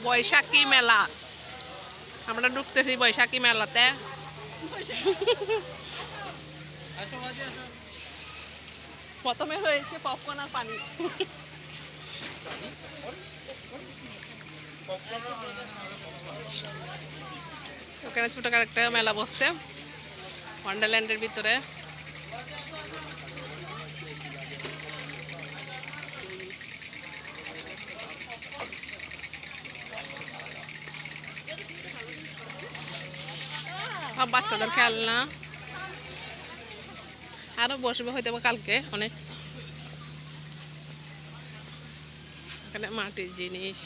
বৈশাখী মেলা আমরা ঢুকতেছি বৈশাখী মেলাতে প্রথমে হয়েছে পপকর্ন আর পানি ওখানে ছোটখাটো একটা মেলা বসছে ওয়ান্ডারল্যান্ডের ভিতরে সব বাচ্চাদের খেলনা আরো বসবে হয়তো কালকে অনেক এখানে মাটির জিনিস